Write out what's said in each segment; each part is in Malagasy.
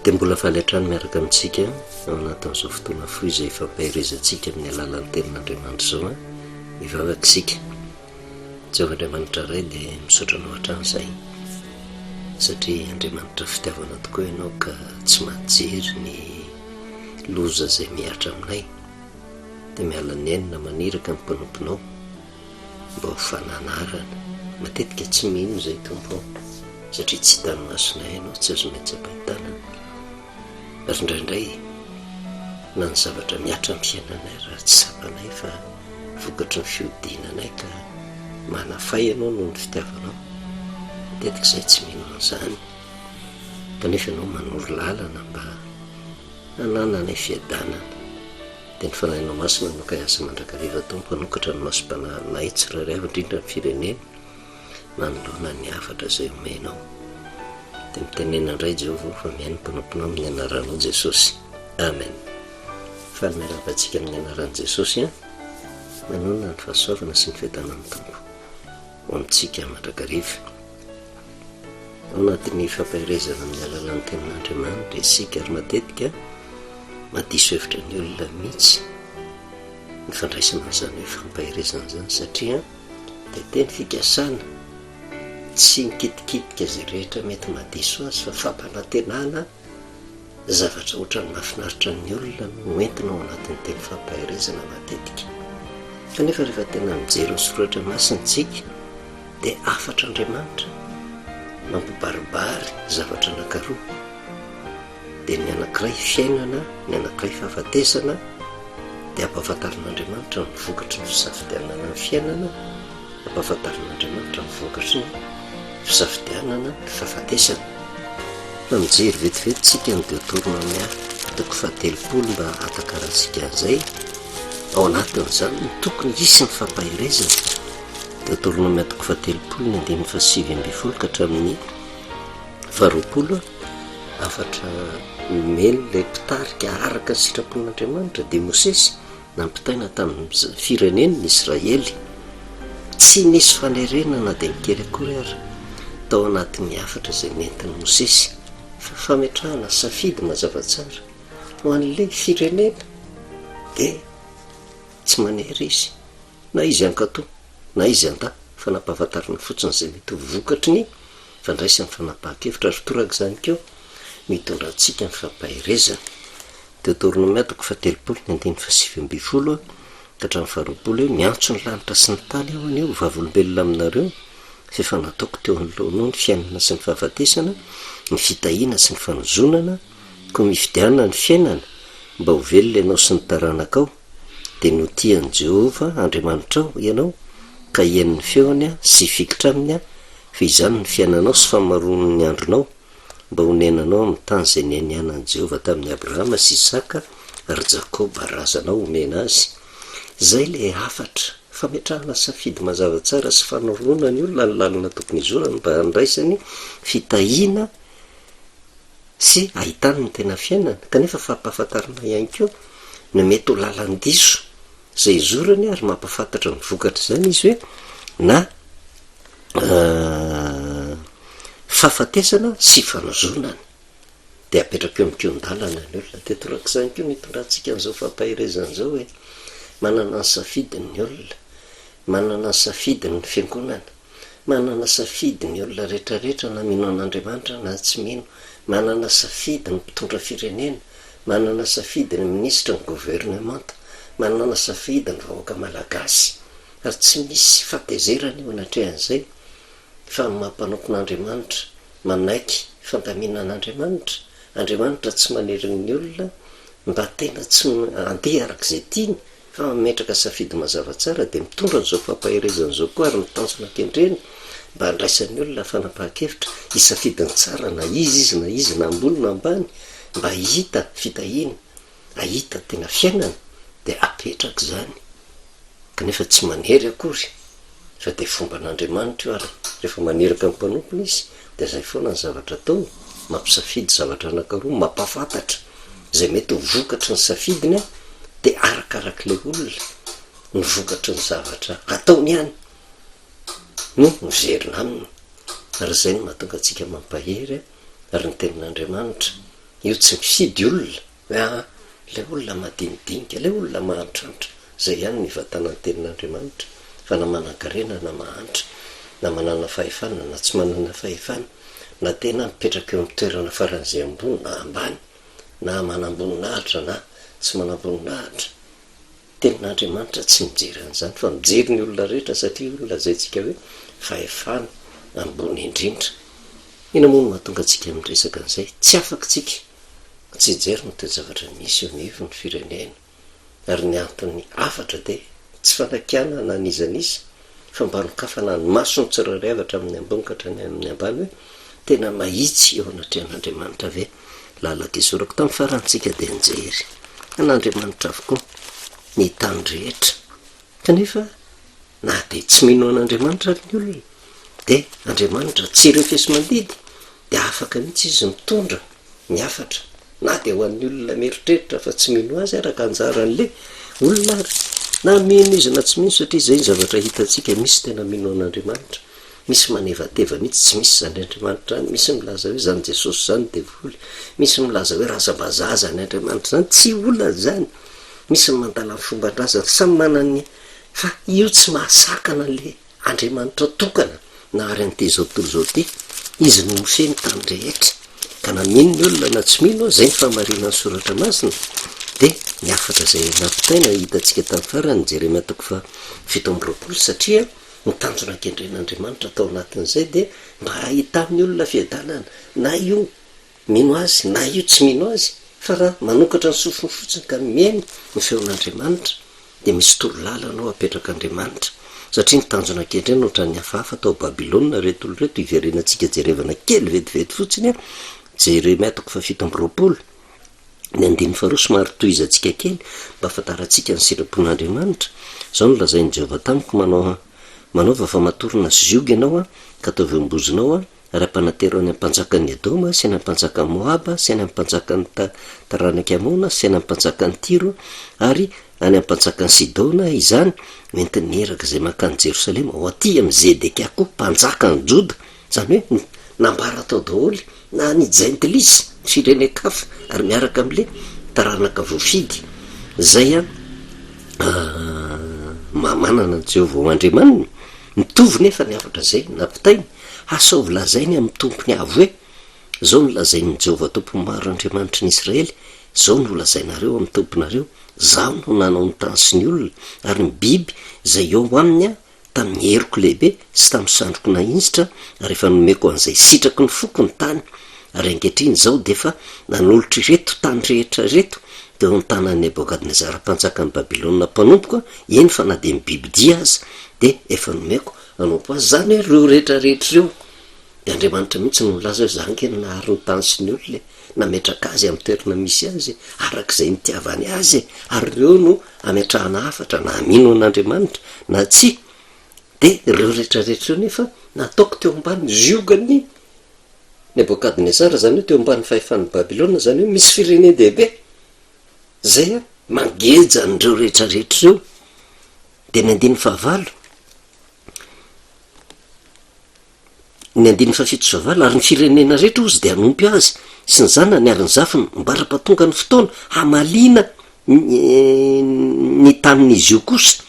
dia mbola faletrany miaraka amintsika ao anatin'izao fotoana foy izay fampiahirizantsika amin'ny alalan'ny tenin'Andriamanitra izao a mivavaka isika. Jehovahandriamanitra iray dia misaotra anao hatramin'izay satria Andriamanitra fitiavana tokoa ianao ka tsy mahajery ny loza izay miatra aminay, dia miala ny enina maniraka ny mpanomponao mba ho fananarana. Matetika tsy mino izay tompo satria tsy hitany masonay ianao, tsy azo maintsy-pahitana, ary indraindray na ny zavatra miatra amin'ny fiainanay raha tsy sapanay fa vokatry ny fiodinanay ka manafay ianao noho ny fitiavanao, matetika izay tsy mino an'izany kanefa ianao manoro lalana mba hanananay fiadanana. Dia ny fanahinao masina no ka asa mandrakariva tompo hanokatra ny masom-panahinay tsirairay avy indrindra ny firenena manoloana ny hafatra izay omenao. Dia mitenena indray Jehovah fa mihaino mpanomponao amin'ny anaranao Jesosy, amen. Fa ny miaravantsika amin'ny anaran'i Jesosy a manonona ny fahasoavana sy ny fiadana amin'ny tompo ho amintsika mandrakariva. Ao anatin'ny fampahirezana amin'ny alalan'ny tenin'Andriamanitra isika, ary matetika madiso hevitra ny olona mihitsy ny fandraisana an'izany hoe fampahirezana izany satria dia teny fikasana tsy mikitikitika izay rehetra mety madiso azy fa fampanantenana zavatra ohatrany mahafinaritra ny olona no entina ao anatin'ny teny fampahirezana matetika. Kanefa rehefa tena mijery ny soratra masintsika dia afatra Andriamanitra mampibaribary zavatra anankiroa, dia ny anankiray fiainana, ny anankiray fahafatesana, dia ampahafantarin'Andriamanitra ny vokatry ny fisafidianana ny fiainana, ampahafantarin'Andriamanitra ny vokatry ny fisafidianana ny fahafatesana. Fa mijery vetivety tsika ny Deutéronomia toko 17 mba hatakarantsika an'izay ao anatin'izany ny tokony hisy ny fampahirezana. Deutéronomia toko 17 ny 7:20 ka hatramin'ny 20 afatra melo ilay mpitarika araka ny sitrapon'Andriamanitra dia Mosesy nampitaina tamin'ny fireneny ny Israely. Tsy nisy fanerenana dia mikely akory ary tao anatin'ny afatra izay nentin'i Mosesy fa fametrahana safidy mazava tsara ho an'ilay firenena dia tsy manery izy na izy ankatoa na izy anta, fa nampahafantarina fotsiny izay mety ho vokatry ny fandraisany fanapahan-kevitra. Ary toraka izany keo mitondra antsika ny fampahirezana. Deutéronomia toko 17 ny 7:20 ka hatramin'ny 20 miantso ny lanitra sy ny tany ao anio vavolombelona aminareo fa efa nataoko teo anoloanao ny fiainana sy ny fahafatesana, ny fitahiana sy ny fanozonana, koa mifidianana ny fiainana mba ho velona ianao sy ny taranakao. Dia notian'i Jehovah Andriamanitrao ianao ka hien'ny feony a sy fikitra aminy a, fa izany ny fiainanao sy famaron'ny andronao mba honenanao amin'ny tany izay nianianan'i Jehovah tamin'ny Abrahama sy Isaka ary Jakoba razanao omena azy. Zay le afatra fametrahana safidy mazava tsara sy fanoroana ny olona ny lalina tokony izorany mba handraisany fitahiana sy ahitany ny tena fiainana. Kanefa fampahafantarana ihany keo no mety ho lalan-diso izay izorany ary mampahafantatra ny vokatra izany izy hoe na fahafatesana sy fanozonana dia apetraka eo amikeon-dalana ny olona. Dia toraka izany keo mitondrantsika an'izao fampahirezana izao hoe manana ny safidiny ny olona, manana ny safidiny ny fiangonana, manana safidy ny olona rehetrarehetra na mino an'Andriamanitra na tsy mino, manana safidy ny mpitondra firenena, manana safidy ny minisitra ny gouvernemanta, manana safidy ny vahoaka malagasy. Ary tsy misy fahatezerana eo anatrehan'izay fa mampanampon'Andriamanitra manaiky fandaminan'Andriamanitra. Andriamanitra tsy maneriny ny olona mba tena tsy andeha arak'izay tiany fa mametraka safidy mazava tsara dia mitondra n'izao fampahirezana izao koa ary mitanjona kendreny mba handraisan'ny olona fanapahan-kevitra hisafidiny tsara na izy na ambony na ambany mba hita fitahiana, ahita tena fiainana dia apetraka izany. Kanefa tsy manery akory fa dia fomban'Andriamanitra io ary rehefa maneraka amin'ny mpanompony izy dia izay foana ny zavatra ataony, mampisafidy zavatra anankiroa mampahafantatra izay mety ho vokatry ny safidiny a, dia arakarak'ilay olona ny vokatry ny zavatra ataony ihany no miverina aminy. Ary izay no mahatonga antsika mampahery ary ny tenin'Andriamanitra io tsy mifidy olona hoe le olona madinidinika le olona mahantratra zay ihany ny vatanany tenin'andriamanitra fa na manan-karena na mahantra na manana fahefana na tsy manana fahefana na tena mipetraka eo amin'ny toerana faran'izay ambony na ambany na manamboninahitra na tsy manamboninahitra tenin'andriamanitra tsy mijery an'izany fa mijery ny olona rehetra satria olona zay tsika hoe fahefana ambony indrindra. Ina moa no mahatonga atsika miresaka an'izay tsy afaka tsika tsy jery no toe-javatra misy eo nivo ny firenena ary ny antony afatra de tsy fanakiana na nizanisa fa mba nokafana ny maso ny tsirairay avatra amin'ny ambony ka hatrany amin'ny ambany hoe tena mahitsy eo anatrehan'andriamanitra ve lalaka izorako tamin'ny farantsika de nijery an'andriamanitra avokoa ny tany rehetra kanefa na de tsy mino an'andriamanitra ny olona de andriamanitra tsy refesy mandidy de afaka mihitsy izy mitondra ny afatra na de ho an'ny olona mieritreritra fa tsy mino azy araka anjaran'le olona ary na mino izy na tsy mino satria zay ny zavatra hitantsika misy tena mino an'andriamanitra misy manevateva mihitsy tsy misy zany andriamanitra any misy milaza hoe zany jesosy zany devoly misy milaza hoe raza-bazaza ny andriamanitra zany tsy olona zany misy mandala ny fomban-drazany samy manany fa io tsy mahasakana le andriamanitra tokana na ary an'ity zao tontolo zao ty izy no mifeny tany rehetra ka na mino ny olona na tsy mino zay ny famarina ny soratra masina de ny afatra zay nampitaina hitantsika tamin'ny farany Jeremia toko fa 7:20 satria mitanjona ankendren'andriamanitra atao anatin'izay de mba ahitamin'ny olona fiadanana na io mino azy na io tsy mino azy fa raha manokatra ny sofiny fotsiny ka miainy ny feon'andriamanitra de misy torolalana apetraka andriamanitra satria nitanjona ankendreny ohatran'ny hafahafa tao Babilôna retolo reto iverenantsika jerevana kely vetivety fotsiny a Jeremia toko fa 7:20 ny andiny faharoa somary tohizantsika kely mba afantarantsika ny sirampon'andriamanitra zao no lazainy Jehova tamiko manaova famatorana sy ziogy ianao a ka ataovy ambozonao a raha-panatero any ampanjakan'ny Edoma sy any ampanjakan'ny Moaba sy any ampanjakan'ny Taranaka Amona sy any ampanjakan'ny Tiro ary any ampanjakan'ny Sidona izany mentiny eraka zay makany Jerosalema ho aty amin'ny Zedekia koa mpanjakan'ny Joda zany hoe nambara tao daholy na nijaintilisy firene-kafa ary miaraka am'le taranaka voafidy zay a manana Jehova ho andriamaniny mitovy nefa ny afatra zay nampitainy asaovy lazainy amin'ny tompony avo hoe zao no lazainy Jehova tompony maro andriamanitra ny Israely zao no lazainareo amin'ny tomponareo zaho no nanao ny tany sy ny olona ary ny biby zay eo aminy a tamin'ny heroko lehibe sy tamin'ny sandroko nahinjitra ary efa nomeko an'izay sitraky ny foko ny tany ary ankehitriny zao de efa nanolotra ireto tany rehetra reto de eo ny tanan'ny Nebokadnezara mpanjakan'ny Babilôna mpanompoka eny fa na de mibibidia azy de efa nomeko anompo azy zany hoe reo rehetra rehetra reo de andriamanitra mihitsy no milaza hoe zangena nahary ny tany sy ny olona nametraka azy amin'ny toerana misy azy arak'izay nitiavany azy ary reo no ametrahana afatra na amino an'andriamanitra na tsy de reo rehetra rehetra reo nefa nataoko teo ambany ziogany Nebokadnezara zany hoe teo ambany fahefan'ny Babilôna zany hoe misy firenena dehibe zay a mangeja an'ireo rehetra rehetra reo de ny andiny fahavalo ny andiny fafito sy fahavalo ary ny firenena rehetra ozy de anompy azy sy ny zanany ary ny zafiny mbara-patonga ny fotoana hamalina ny tanin'izy io kosa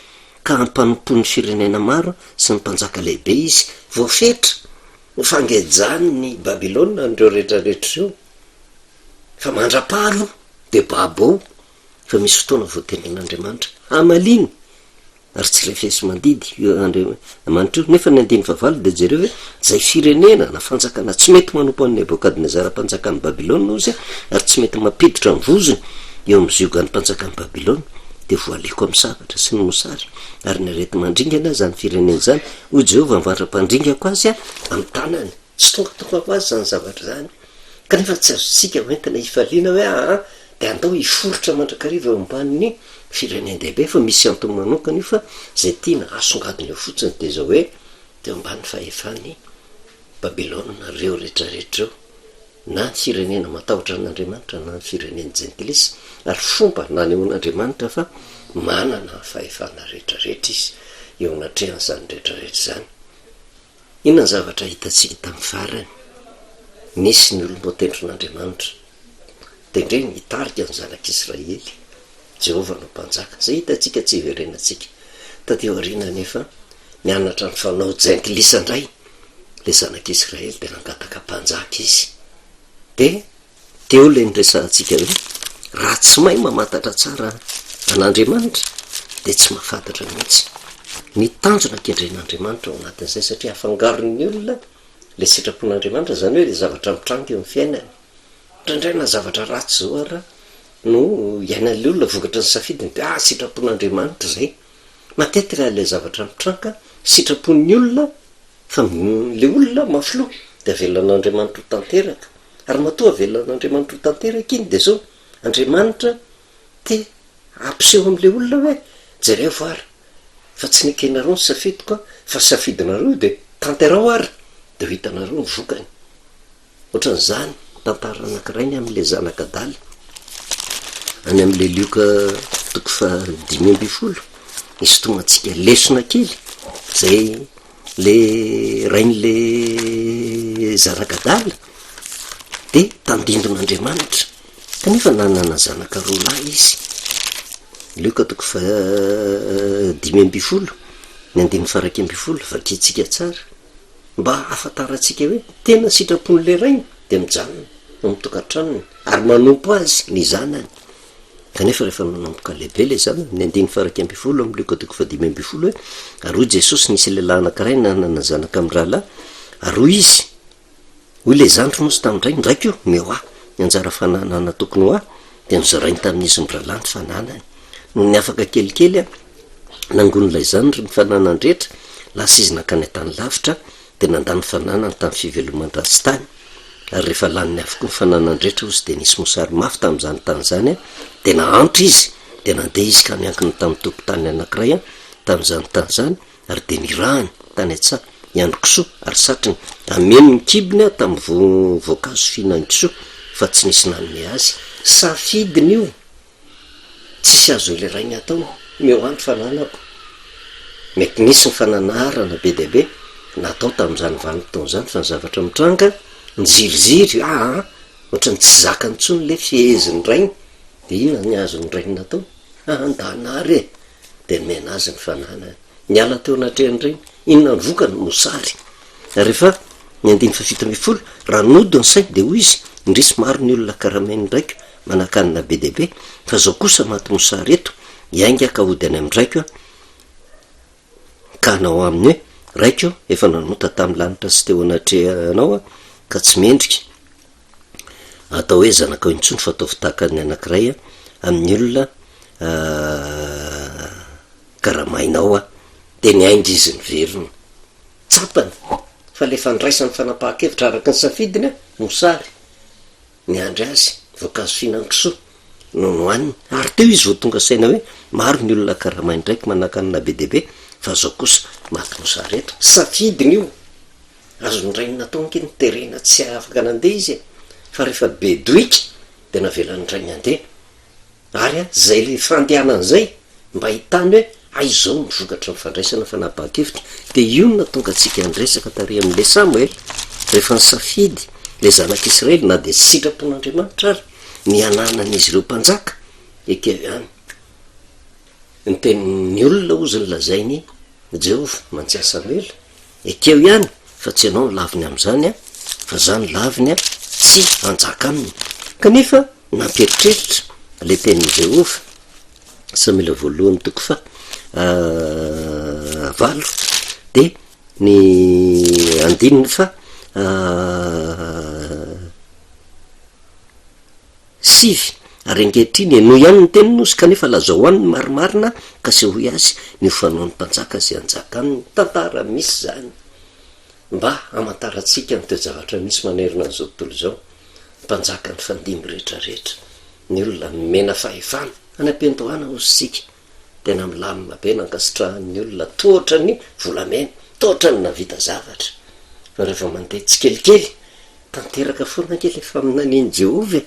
ka hampanompo ny firenena maro sy ny mpanjaka lehibe izy voafetra fangejany ny Babilôna n'ireo rehetra rehetra reo fa mandrapalo de babo fa misy fotoana voatenin'andriamanitra hamaliny ary tsy refesy mandidy andriamanitra io nefa ny andiny fahavalo de jereo hoe zay firenena na fanjakana tsy mety manompo an'ny Nebokadnezara mpanjakan'ny Babilôna ozy ary tsy mety mampiditra ny vozony eo amin'ny ziogany mpanjakan'ny Babilôna de voaliko amin'ny zavatra sy ny mosary ary ny arety mandringana zany firenena zany ho Jehova mivatra-pandringako azy a amin'ny tanany tsy tonga ho azy zany zavatra zany kanefa tsy azontsika hoentina hifaliana hoe de andao hiforotra mandrakariva eo ambaniny firenena dehibe fa misy antony manokana io fa zay tiana asongadiny eo fotsiny de zao hoe teo ambany fahefany Babilôna reo rehetra rehetra reo na ny firenena matahotra an'Andriamanitra na ny firenena jentilisa ary fomba nanehoan'Andriamanitra fa manana fahefana rehetra rehetra izy eo anatrehan'izany rehetra rehetra zany. Inona ny zavatra hitantsika tamin'ny farany nisy ny olombotendron'Andriamanitra tendreny hitarika ny zanak'Israely Jehova no mpanjaka zay hitantsika tsy hiverenantsika taty aoriana nefa mianatra ny fanao jentilisa indray le zanak'Israely de nangataka mpanjaka izy de teo le nyresantsika hoe raha tsy mahay mamantatra tsara an'Andriamanitra de tsy mahafantatra mihitsy ny tanjona kendren'Andriamanitra ao anatin'izay satria afangaron'ny olona le sitrapon'Andriamanitra zany hoe le zavatra mitranga eo amin'ny fiainany indraindray na zavatra ratsy zao ara no iainan'le olona vokatra ny safidiny de sitrapon'Andriamanitra zay matetika le zavatra mitranga sitrapon'ny olona fa le olona mafilo de avelan'Andriamanitra ho tanteraka ary matoa avelan'Andriamanitra ho tanteraka iny de zao Andriamanitra te ampiseho am'le olona hoe jereo vary fa tsy nikenareo ny safidiko fa safidinareo de tanterao ary de ho hitanareo ny vokany ohatran'izany tantara anankiray ny am'le zanak'Adaly any am'le Lioka 5:10 misy tongatsika lesona kely zay le rain'le zanak'Adaly de tandindon'Andriamanitra kanefa nanana zanaka roa lahy izy Lioka 5:10 ny 9:12 vakitsika tsara mba afantarantsika hoe tena sitrapon'le rainy de mijanona mitokantranony ary manompo azy ny zanany kanefa rehefa manompoka lehibe le zanany ny 9:12 amin'ny Lioka 5:10 hoe ary Jesosy nisy lehilahy anankiray nanana zanaka amin'ny rahalahy ary izy hoy le zandry moa sy tamindray ndraiky io mioa ny anjara fananana tokony ho de nozarainy tamin'izy ny rahalahy ny fananany no ny afaka kelikely nangon'ilay zandry ny fananandrehetra lasa izy nakany tany lavitra de nandany fananany tamin'ny fiveloman-dratsy tany ary rehefa laniny afaka ny fananandrehetra ozy de nisy mosary mafy tamin'izany tany zany de nahantra izy de nandeha izy ka miankina tamin'ny tompon-tany anankiray tamin'izany tany zany ary de nirahany tany atsaha iandrokisoa ary satriny ameno ny kibony tamin'ny voankazo fihinan-kisoa fa tsy nisy nanome azy safidiny io tsisy azo le rainy atao mioandro fananako mety nisy ny fananarana be deabe natao tamin'izany vanim-potoana zany fa ny zavatra mitranga niziriziry ohatrany tsy zakany tsony le fiheziny rainy de ina ny azo ny rainy natao andanary de mena azy ny fananany niala teo anatrehany reny inona ny vokany mosary rehefa ny 9:10 raha nody ny sainy de hoy izy indrisy maro ny olona karameny ndraiky manakanina be deabe fa zao kosa maty mosary eto iainga ka hody any amin'ndraiky ka anao aminy hoe raiko efa nanota tamin'ny lanitra sy teo anatrehanao ka tsy mendrika atao hoe zanaka intsony fa ataovy tahakany anankiray amin'ny olona karamainao de ny ainga izy ny veriny tsapany fa le fandraisany fanapahan-kevitra araka ny safidiny mosary ny andry azy voankazo fihinan-kisoa no nohaniny ary teo izy vo tonga saina hoe maro ny olona karamainy ndraiky manakanina be deabe fa zao kosa maty mosary eto safidiny io azo ny rainy nataonky ny terena tsy afaka nandeha izy fa rehefa be doiky de navelan'ny rainy andeha ary zay le fandehanan'zay mba hitany hoe aizao ny vokatra nyfandraisana fanapahan-kevitra de io na tonga atsika andresaka tare amin'le Samuel rehefa ny safidy le zanak'Israely na de sitrapon'Andriamanitra ary ny ananan'izy ireo mpanjaka ekeo ihany ny tenin'ny olona ozy ny lazainy Jehova mantsy Samuel ekeo ihany fa tsy ianao ny laviny am'izany fa zany laviny tsy anjaka aminy kanefa nampieritreritra le tenin'i Jehova Samuel voalohany 5:9 de ny andininy fa 7 ary ankehitriny no ihany ny teniny ozy kanefa lazao hoany ny marimarina ka se hoy azy ny hofanaon'ny mpanjaka zay anjaka aminy tantara misy zany mba amantaratsika ny toezavatra misy manerina an'izao tontolo zao mpanjaka ny fandimy rehetrarehetra ny olona mena fahefana anam-piantohana ozy sika tena milamina be nankasitrahan'ny olona tohatra ny volamena tohatra ny navita zavatra fa rehefa mandeha tsy kelikely tanteraka foana kely efa aminaniny Jehova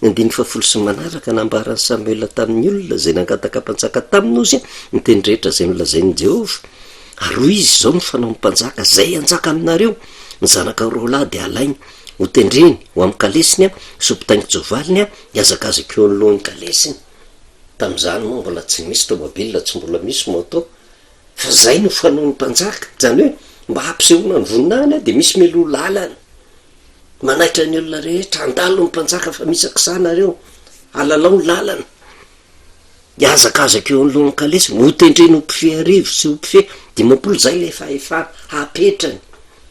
10 sy manaraka nambarany Samuel tamin'ny olona zay nangataka mpanjaka taminy ozy ny teny rehetra zay milazain'i Jehova ary izy zao ny fanao mpanjaka zay anjaka aminareo ny zanaka roa lahy de alainy ho tendreny ho amin'ny kalesiny a sopitaingitsovaliny a iazakazaka eo anylohany kalesiny tam'izany moa mbola tsy misy tomobilina tsy mbola misy moto fa zay no fanaon'ny mpanjaka zany hoe mba hampisehoana ny voninahiny a de misy melo lalana manaitra ny olona rehetra andalo ny mpanjaka fa misy akisanareo alalao ny lalana iazakazaka eo anylohany kalesiny ho tendreny ho mpife arivo sy ho mpife dimampolo zay le fahefana hapetrany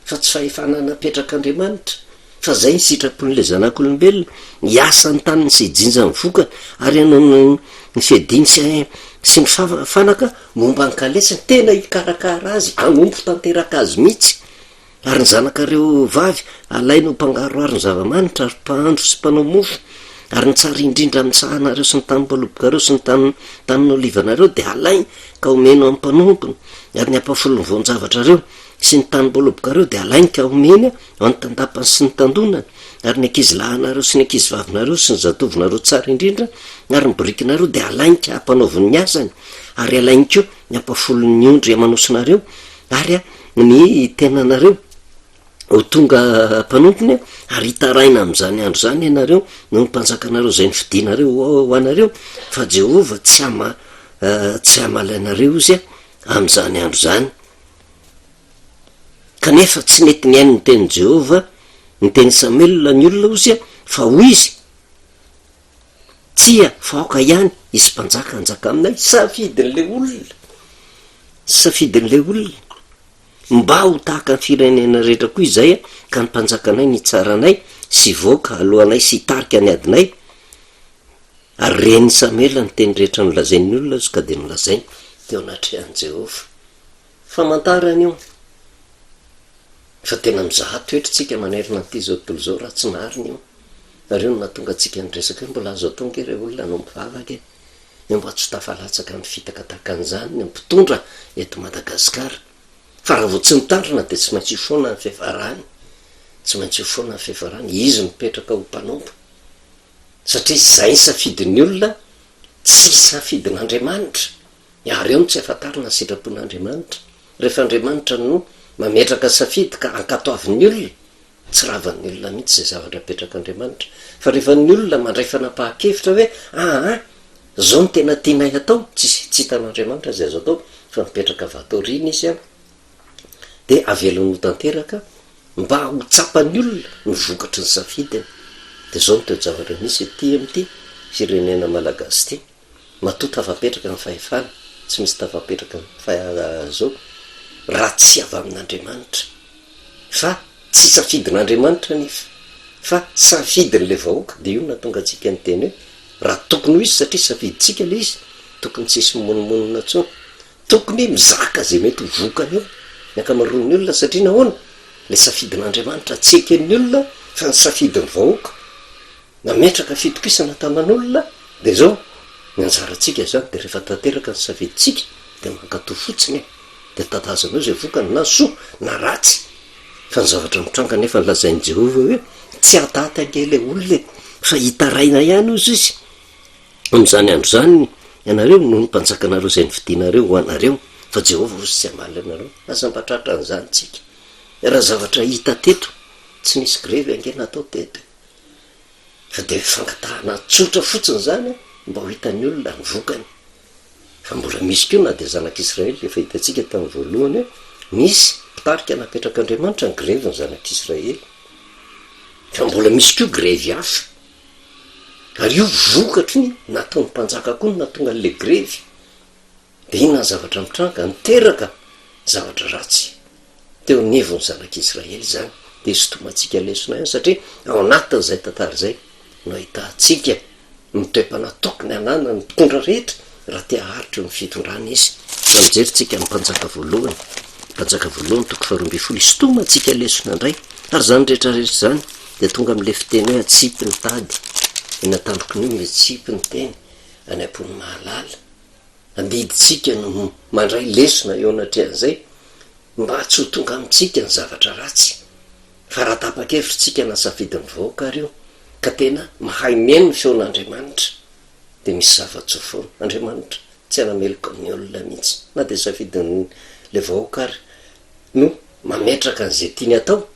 fa tsy fahefana napetrak'Andriamanitra fa zay ny sitrapon'le zanak'olombelona iasa ny taniny sy jinja ny voka ary anao ny fiadiny sy ny fanaka momba ny kalesiny tena hikarakara azy anompo tanteraka azy mihitsy ary ny zanakareo vavy alaino mpangaroaro ny zavamanitra ary mpahandro sy mpanao mofo ary ny tsara indrindra mitsahanareo sy ny tany-balobokарeo sy ny tanin'olivanareo de alainy ka omeno amin'ny mpanompony ary ny ampafolo ny voan-javatrareo sy ny tany-balobokareo de alainy ka omeny ao ny tandapany sy ny tandonany ary ny ankizy lahanareo sy ny ankizy vavinareo sy ny zatovinareo tsara indrindra ary ny borikinareo de alainy ka ampanaoviny ny asany ary alainy keo ny ampafolo ny ondry amanosinareo ary ny tenanareo ho tonga mpanompony ary hitaraina am'izany andro zany ianareo no ny mpanjakanareo zay ny fidinareo ho anareo fa Jehova tsy amalainareo izy am'izany andro zany kanefa tsy nety ny ainy ny teny Jehova ny teny Samuela ny olona ozy fa ho izy tsia faoka ihany izy mpanjaka anjaka aminay safidin'le olona mba ho tahaka ny firenena rehetra koa izay ka ny mpanjakanay ny tsaranay sy voaka alohanay sy hitarika ny adinay ary reny Samuela ny teny rehetra nolazain'ny olona izy ka de nolazainy teo anatrehan'i Jehova famantarany io fa tena mizaha toetritsika manerina an'ity zao tontolo zao raha tsy mariny io ary io no nahatonga atsika nyresaka hoe mbola azo atonga ire olona no mivavaka mba tsy tafalatsaka ny fitaka tahaka an'izany ny mpitondra eto Madagasikara fa raha vo tsy mitandrina de tsy maintsy ifoana ny fihavarany izy mipetraka ho mpanompo satria zay ny safidin'ny olona tsy safidin'Andriamanitra ary eo no tsy afantarina sitrapon'Andriamanitra rehefa Andriamanitra no mametraka safidy ka ankatoavin'ny olona tsy ravan'ny olona mihitsy zay zavatra petrak'Andriamanitra fa rehefa ny olona mandray fanapahan-kevitra hoe zao ny tena tianay atao tsy hitan'Andriamanitra zay azo atao fa mipetraka vatorina izy de avelony ho tanteraka mba ho tsapan'ny olona ny vokatry ny safidiny de zao ny toejavatra misy ty am'ty firenena malagasy ty matoa tafapetraka ny fahefana tsy misy tafapetraka ny zao raha tsy avy amin'Andriamanitra fa tsy safidin'Andriamanitra nefa fa safidin'le vahoaka de io natonga atsika ny teny hoe raha tokony ho izy satria safiditsika le izy tokony tsisy mimonomonina tsony tokony mizaka zay mety ho vokany eo ny akamaroan'ny olona satria nahoana le safidin'Andriamanitra tsy eken'ny olona fa ny safidin'ny vahoaka nametraka fitokisana taman'olona de zao ny anjaratsika zany de rehefa tanteraka ny safiditsika de mankatò fotsiny de tantazanao zay vokany na soa na ratsy fa ny zavatra mitranga nefa nylazain'i Jehova hoe tsy ataty angele olona fa hitaraina ihany ozy izy am'izany andro zany ianareo no ny mpanjakanareo zay ny fidinareo ho anareo fa Jehova ozy tsy amala anareo asambatratra an'izany tsika raha zavatra hita teto tsy misy grevy ange natao teto fa de fangatahana tsotra fotsiny zany mba ho hitan'ny olona ny vokany fa mbola misy keo na de zanak'Israely efa hitatsika tamin'ny voalohany hoe misy mpitarika napetrak'Andriamanitra ny grevy ny zanak'Israely fa mbola misy keo grevy hafa ary io vokatry ny nataon'ny mpanjaka koa no natonga an'le grevy de inona ny zavatra mitranga niteraka zavatra ratsy teo nivony zanak'Israely zany de sotomatsika lesona ihany satria ao anatin'izay tantara zay no ahitatsika mitoepanatoko ny anana ny mpitondra rehetra raha tia haharitra eo ny fitondrana izy fa mijeritsika ny mpanjaka voalohany toko faharoa folo isotomatsika lesona indray ary zany rehetrarehetra zany de tonga am'le fiteny hoe atsipy ny tady eny atandroko ny io atsipy ny teny any am-pony mahalala andiditsika no mandray lesona eo anatrehan'izay mba tsy ho tonga amitsika ny zavatra ratsy fa raha tapa-kevitritsika na safidin'ny vahoaka ary io ka tena mahay miaino ny feon'Andriamanitra de misy zava-tso foana Andriamanitra tsy anameloko amin'ny olona mihitsy na de safidin'le vahoaka ary no mametraka an'izay tiany atao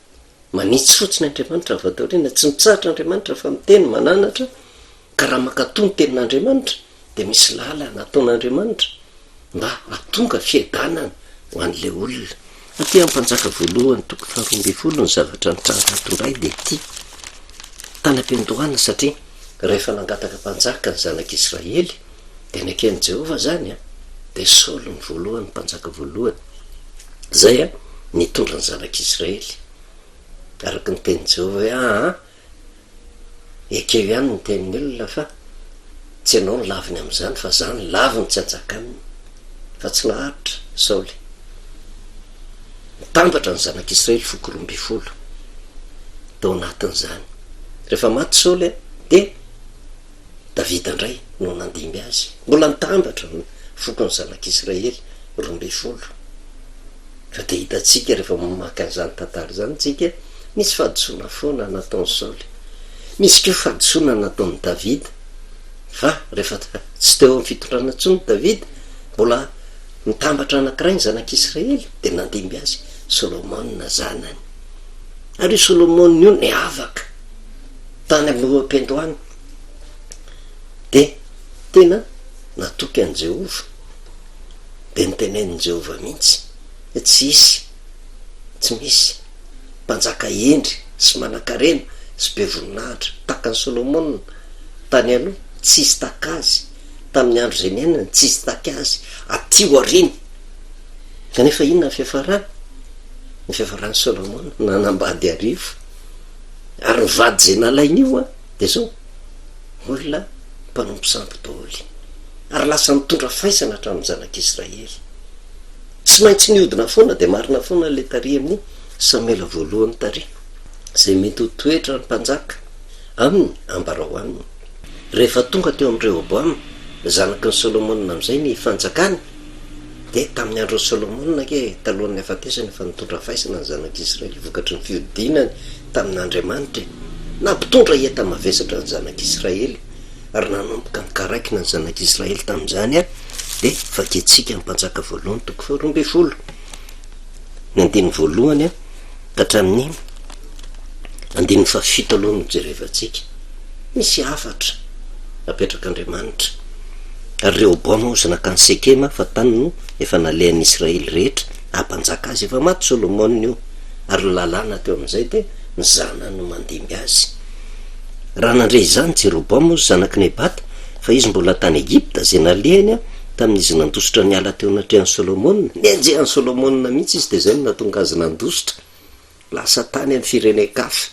manitsy fotsiny andriamanitra vataoriana tsy mitsaritra andriamanitra fa miteny mananatra ka raha makatony tenin'andriamanitra de misy lala nataon'andriamanitra mba atonga fiadanana ho an'le olona aty am'mpanjaka voalohany toko 12 ny zavatra nitranatonray de ty tany am-pindohana satria rehefa nangataka mpanjaka ny zanak'Israely de naken'i Jehova zany a de Saoly ny voalohany mpanjaka voalohany zay a nitondra ny zanak'Israely araky ny teny Jehova hoe ekeo ihany ny tenin'ny olona fa tsy ianao ny laviny am'izany fa zany laviny tsy anjaka aminy fa tsy naharitra Saoly mitambatra ny zanak'Israely 12 tao anatin'izany rehefa maty Saoly de Davida indray no nandimby azy mbola nitambatra ny foko ny zanak'Israely 12 fa de hitatsika rehefa mamaky an'izany tantara zany tsika misy fahadisoana foana nataon'ny Saoly misy keo fahadisoana nataon'ny Davida fa rehefa tsy teo amin'ny fitondrana ntsony Davida mbola nitambatra anankiray ny zanak'Israely de nandimby azy Solomona zanany ary Solomona io ny avaka tany amin'ny am-pindohana de tena natoky an' Jehova de nitenenin' Jehova mihitsy tsy misy mpanjaka endry sy manan-karena sy be voninahitra takan'ny Solomona tany aloha tsisy takazy tamin'ny andro zay niainany tsisy takazy aty aoriny kanefa inona ny fiafarany Solomona nanambady arivo ary nivady zay nalain'io a de zao olona mpanompo sampy daholy ary lasa mitondra faisana hatramin'ny zanak'Israely tsy maintsy niodina foana de marina foana le tari amin'ny Samuela voalohany tari zay mety ho toetra ny mpanjaka aminy ambarao aminy rehefa tonga teo amin'ny Rehoboam zanaky ny Solomona am'izay ny fanjakany de tamin'ny andro Solomona ke talohan'ny afatesany efa nitondra faisana ny zanak'Israely vokatry ny fiodinany tamin'Andriamanitra nampitondra enta mavesatra ny zanak'Israely ary nanomboka mikaraikina ny zanak'Israely tamin'izany a de faketsika ny mpanjaka voalohany toko 12 ny andiny voalohany a ka hatramin'ny andiny fafito aloha no jerevantsika misy afatra apetrak'Andriamanitra ary Rehoboam ozy nakany Sekema fa tany no efa nalehan'ny Israely rehetra ampanjaka azy efa maty Solomona io ary lalàna teo amin'izay de ny zanany no mandimby azy raha nandre izany Jeroboam ozy zanaky Nebata fa izy mbola tany Egipta zay nalehany a tamin'izy nandositra ny ala teo natrehan'ny Solomona nianjehan'ny Solomona mihitsy izy de zay no natonga azy nandositra lasa tany amin'ny firenen-kafa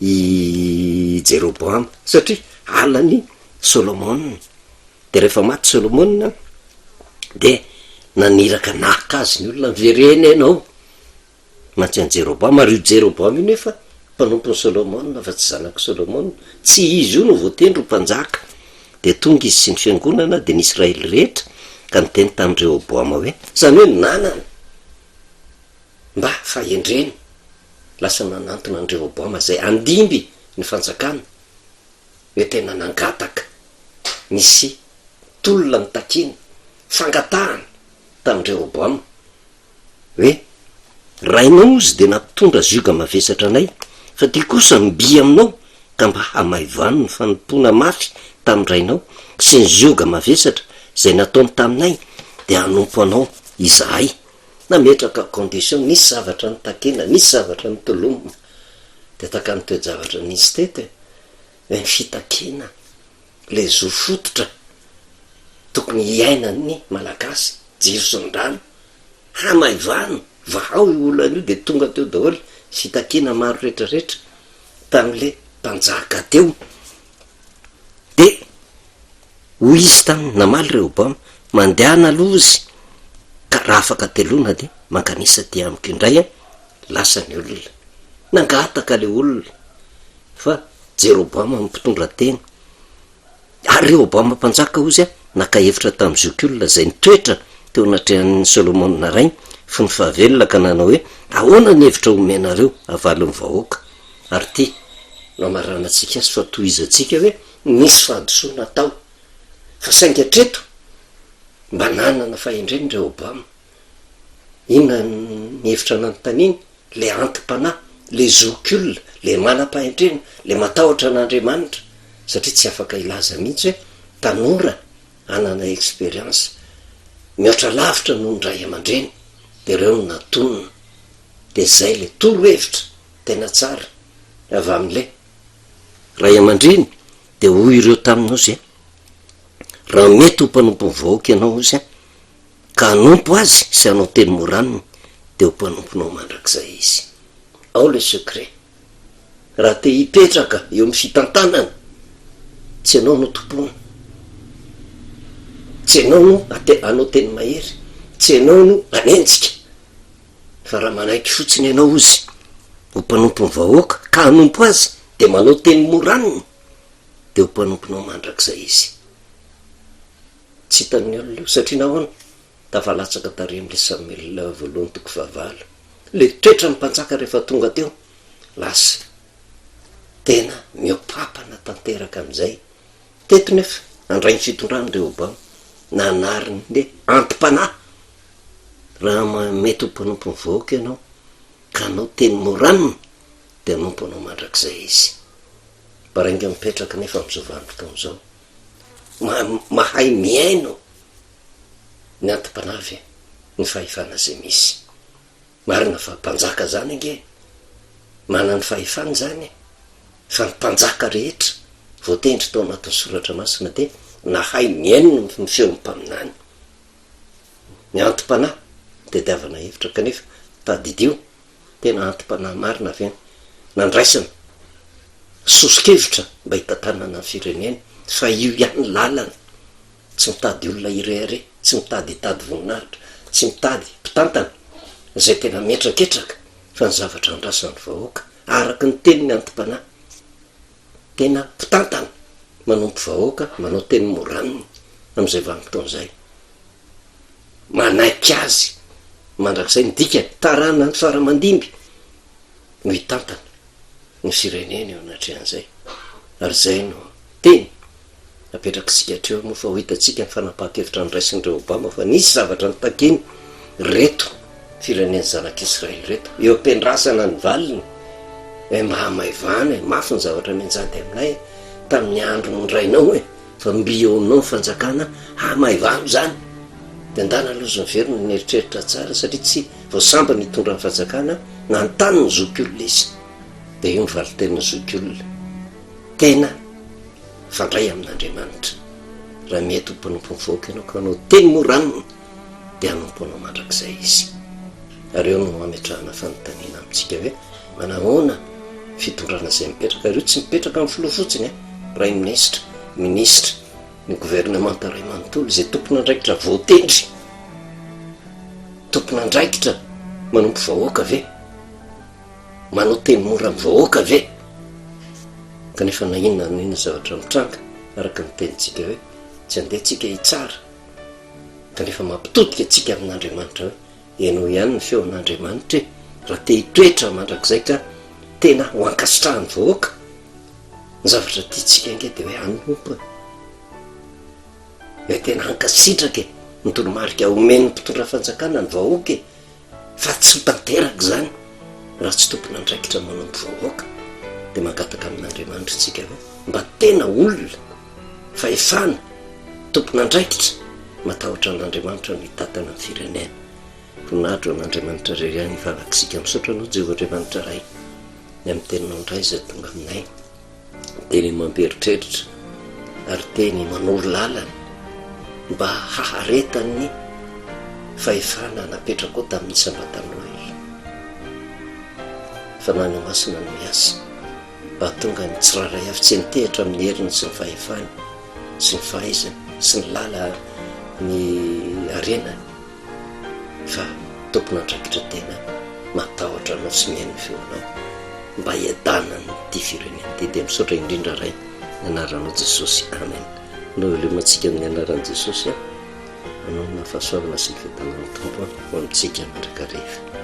i Jeroboam satria alany Solomona de rehefa maty Solomona de naniraka naka azy ny olona mivereny ianao matsy an' Jeroboam ary io Jeroboam io nefa mpanompon'ny Solomona fa tsy zanaky Solomona tsy izy io no voatendry ho mpanjaka de tonga izy sy ny fiangonana de ny Israely rehetra ka niteny tamin'ny Rehoboam hoe zany hoe nanana mba fahendreny lasa nanantona any Rehoboam zay andimby ny fanjakana hoe tena nangataka nisy tolona ny takiny fangatahana tamin'ny Rehoboam hoe rainao izy de nampitondra zioga mavesatra anay fa ty kosa mibi aminao ka mba hamaivano ny fanompona mafy tamin'ny rainao sy ny zioga mavesatra zay nataony taminay de hanompo anao izahay nametraka condition nisy zavatra ny takena nisy zavatra ny tolomona de taka ny toe-javatra nisy tety hoe ny fitakena le zo fototra tokony hiainany malagasy jiro sy ny rano hamaivano vahao io olana io de tonga teo daholo fitakena maro rehetrarehetra tamin'le mpanjaka teo de hoy izy taminy namaly Rehoboam mandehana aloha izy ka raha afaka telona de mankanisa ty amiko indray a lasa ny olona nangataka le olona fa Jeroboam mimpitondra tena ary Rehoboam mpanjaka ozy a nakahevitra tamin'ny zokiolona zay nitoetra teo natrehan'ny Solomona ray fony fahavelona ka nanao hoe ahoana ny hevitra omenareo avalon'ny vahoaka ary ty no amaranantsika azy fa tohizatsika hoe nisy fahadisoana tao fa saingy hatreto mba nanana fahendreny Rehoboam inona ny hevitra nanotaniny le antim-panahy le zoky olona le manam-pahendrena le matahotra an'andriamanitra satria tsy afaka ilaza mihitsy hoe tanora anana experience mihoatra lavitra noho ny ray aman-dreny de reo no natonona de zay le toro hevitra tena tsara avy amin'le ray aman-dreny de hoy ireo taminao zay raha mety ho mpanompo ny vahoaka ianao izy ka hanompo azy sy anao teny moraniny de ho mpanomponao mandrak'izay izy ao le secret raha te hipetraka eo amin'ny fitantanana tsy anao no tompona tsy anao no anao teny mahery tsy anao no anenjika fa raha manaiky fotsiny ianao izy ho mpanompo ny vahoaka ka hanompo azy de manao teny moraniny de ho mpanomponao mandrak'izay izy tsy hitan'ny olona io satria nahoana tafalatsaka tare am'le Samuel voalohany toko fahavalo le toetra ny mpanjaka rehefa tonga teo lasa tena miopapana tanteraka am'izay teto nefa andray ny fitondrany Rehoboam nanariny le antim-panahy raha mety ho mpanompo ny vahoaka ianao ka anao teny moraniny de anompo anao mandrak'izay izy barainga mipetraka nefa am'izao vanim-potoana zao mahay miaino ny antim-panavy ny fahefana zay misy marina fa mpanjaka zany ange mana ny fahefana zany fa ny mpanjaka rehetra voatendry tao anatin'ny soratra masina de nahay miaino ny feon'ny mpaminany ny antim-panahy de diavana hevitra kanefa tadidio tena antim-panahy marina avy any nandraisana sosikevitra mba hitantanana ny firenena fa io ihany lalana tsy mitady olona irehare tsy mitady hitady voninahitra tsy mitady mpitantana zay tena metraketraka fa ny zavatra andrasan'ny vahoaka araky ny teny ny antim-panahy tena mpitantana manompo vahoaka manao teny moraniny am'izay vanim-potoan'izay manaiky azy mandrak'izay ny dikany tarana ny faramandimby no hitantana ny firenena eo anatrehan'izay ary zay no teny apetraky sika hatreo moa fa ho hitatsika ny fanapaha-kevitra nyraisin'ny Rehoboam fa nisy zavatra ny takeny reto fireneny zanak'Israely reto eo ampendrasana ny valiny hoe mahamaivana mafy ny zavatra menjady aminay tamin'ny andro nondrainao hoe fa mby eo aminao ny fanjakana hamaivano zany de andana lozo nyverina ny eritreritra tsara satria tsy voasamba ny hitondra ny fanjakana nantany ny zoky olona izy de io ny valiteniny zoky olona tena fandray amin'Andriamanitra raha mety ho mpanompo ny vahoaka ianao ka anao teny moraniny de hanompo anao mandrak'izay izy ary eo no ametrahana fanontaniana amintsika hoe manahoana fitondrana zay mipetraka ireo tsy mipetraka amin'ny filoha fotsiny prime ministre ministre ny gouvernemanta ray manontolo zay tompona andraikitra voatendry tompona andraikitra manompo vahoaka ve manao teny mora amin'ny vahoaka ve kanefa na inona nina zavatra mitranga araka ny tenitsika hoe tsy andehantsika hitsara kanefa mampitodika atsika amin'Andriamanitra hoe ianao ihany ny feo an'Andriamanitra raha te hitoetra mandrak'izay ka tena ho ankasitrahany vahoaka ny zavatra tiatsika inge de hoe hanompo hoe tena hankasitraka ny tolomarika omeny mpitondra fanjakana ny vahoaka fa tsy tanteraka zany raha tsy tompona andraikitra manompo vahoaka de mangataka amin'Andriamanitra tsika hoe mba tena olona fahefana tompona andraikitra matahotra an'Andriamanitra ny tatana ny firenena voninahitra an'Andriamanitra reriany vavakisika misaotra anao Jehovah Andriamanitra ray ny amin'ny teninao indray zay tonga aminay teny mamperitreritra ary teny manoro lalana mba haharetany fahefana napetraka ao tamin'ny sambatanao fa nany masina no miasa mba tonga ny tsiraray avy tsy nitehitra amin'ny heriny sy ny fahefany sy ny fahaizany sy ny lala ny arena fa tompona andraikitra tena matahotra anao sy mihaino feonao mba hiadanany ty firenena ty de misaotra indrindra ray ny anaranao Jesosy amen no lemantsika amin'ny anaran'i Jesosy anao na fahasoavana sy ny fitanana tompo ho amintsika mandraka rehefa